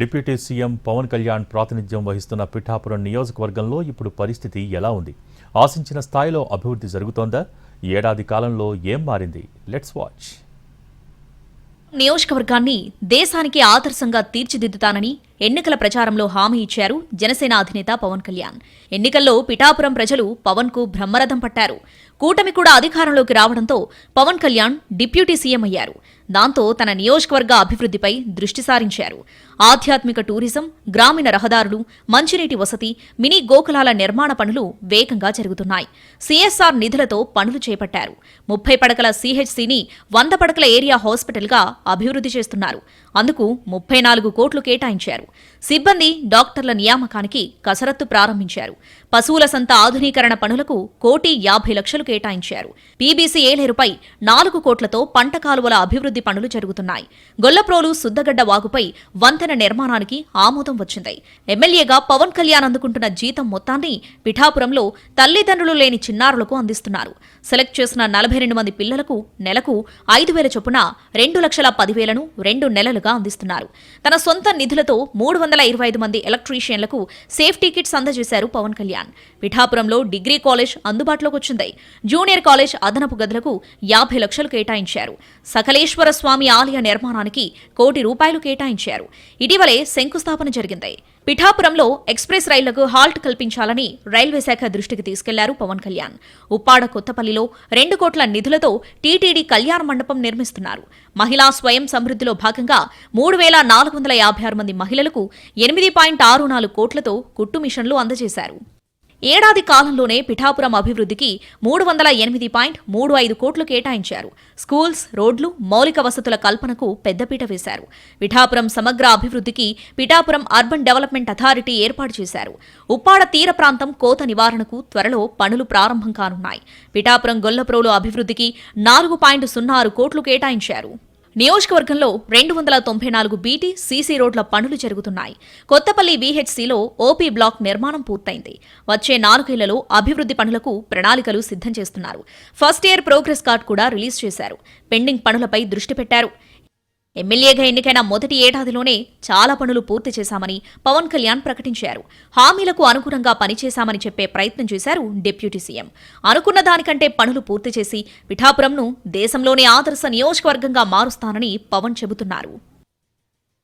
Deputy CM Pawan Kalyan ప్రాతినిధ్యం వహిస్తున్న పిఠాపురం నియోజకవర్గంలో ఇప్పుడు పరిస్థితి ఎలా ఉంది? ఆశించిన స్థాయిలో అభివృద్ధి జరుగుతోందా? ఏడాది కాలంలో ఏం మారింది? Let's watch. నియోజకవర్గాన్ని దేశానికి ఆదర్శంగా తీర్చిదిద్దుతానని ఎన్నికల ప్రచారంలో హామీ ఇచ్చారు జనసేన అధినేత పవన్ కళ్యాణ్. ఎన్నికల్లో పిఠాపురం ప్రజలు పవన్ కు బ్రహ్మరథం పట్టారు. కూటమి కూడా అధికారంలోకి రావడంతో పవన్ కళ్యాణ్ డిప్యూటీ సీఎం అయ్యారు. దాంతో తన నియోజకవర్గ అభివృద్ధిపై దృష్టి సారించారు. ఆధ్యాత్మిక టూరిజం, గ్రామీణ రహదారులు, మంచినీటి వసతి, మినీ గోకులాల నిర్మాణ పనులు వేగంగా జరుగుతున్నాయి. సీఎస్ఆర్ నిధులతో పనులు చేపట్టారు. 30 పడకల సీహెచ్సీని 100 పడకల ఏరియా హాస్పిటల్గా అభివృద్ధి చేస్తున్నారు. అందుకు 34 కోట్లు కేటాయించారు. సిబ్బంది, డాక్టర్ల నియామకానికి కసరత్తు ప్రారంభించారు. పశువుల సంత ఆధునీకరణ పనులకు 1,50,00,000 కేటాయించారు. పీబీసీ ఏలేరుపై 4 కోట్లతో పంట కాలువల అభివృద్ధి పనులు జరుగుతున్నాయి. గొల్లప్రోలు సుద్దగడ్డ వాగుపై వంతెన నిర్మాణానికి ఆమోదం వచ్చింది. ఎమ్మెల్యేగా పవన్ కళ్యాణ్ అందుకుంటున్న జీతం మొత్తాన్ని పిఠాపురంలో తల్లిదండ్రులు లేని చిన్నారులకు అందిస్తున్నారు. సెలెక్ట్ చేసిన 42 మంది పిల్లలకు నెలకు 5,000 చొప్పున 2,10,000ను 2 నెలలుగా అందిస్తున్నారు. తన సొంత నిధులతో 325 మంది ఎలక్ట్రీషియన్లకు సేఫ్టీ కిట్స్ అందజేశారు పవన్ కళ్యాణ్. పిఠాపురంలో డిగ్రీ కాలేజ్ అందుబాటులోకి వచ్చింది. జూనియర్ కాలేజ్ అదనపు గదులకు 50 లక్షలు కేటాయించారు. సకలేశ్వర స్వామి ఆలయ నిర్మాణానికి ₹1 కోటి కేటాయించారు. ఇటీవలే శంకుస్థాపన జరిగింది. పిఠాపురంలో ఎక్స్ప్రెస్ రైళ్లకు హాల్ట్ కల్పించాలని రైల్వే శాఖ దృష్టికి తీసుకెళ్లారు పవన్ కళ్యాణ్. ఉప్పాడ కొత్తపల్లిలో 2 కోట్ల నిధులతో టీటీడీ కళ్యాణ మండపం నిర్మిస్తున్నారు. మహిళా స్వయం సమృద్ధిలో భాగంగా 3,456 మంది మహిళలకు 8.64 కోట్లతో కుట్టు మిషన్లు అందజేశారు. ఏడాది కాలంలోనే పిఠాపురం అభివృద్ధికి 308.35 కోట్లు కేటాయించారు. స్కూల్స్, రోడ్లు, మౌలిక వసతుల కల్పనకు పెద్దపీట వేశారు. పిఠాపురం సమగ్ర అభివృద్ధికి పిఠాపురం అర్బన్ డెవలప్మెంట్ అథారిటీ ఏర్పాటు చేశారు. ఉప్పాడ తీర ప్రాంతం కోత నివారణకు త్వరలో పనులు ప్రారంభం కానున్నాయి. పిఠాపురం గొల్లప్రోలు అభివృద్ధికి 4.06 కోట్లు కేటాయించారు. నియోజకవర్గంలో 294 బీటీ, సీసీ రోడ్ల పనులు జరుగుతున్నాయి. కొత్తపల్లి వీహెచ్సీలో ఓపీ బ్లాక్ నిర్మాణం పూర్తయింది. వచ్చే 4 ఏళ్లలో అభివృద్ధి పనులకు ప్రణాళికలు సిద్ధం చేస్తున్నారు. ఫస్ట్ ఇయర్ ప్రోగ్రెస్ కార్డ్ కూడా రిలీజ్ చేశారు. పెండింగ్ పనులపై దృష్టి పెట్టారు. ఎమ్మెల్యేగా ఎన్నికైన మొదటి ఏడాదిలోనే చాలా పనులు పూర్తి చేశామని పవన్ కళ్యాణ్ ప్రకటించారు. హామీలకు అనుగుణంగా పనిచేశామని చెప్పే ప్రయత్నం చేశారు డిప్యూటీ సీఎం. అనుకున్న దానికంటే పనులు పూర్తి చేసి పిఠాపురంను దేశంలోనే ఆదర్శ నియోజకవర్గంగా మారుస్తానని పవన్ చెబుతున్నారు.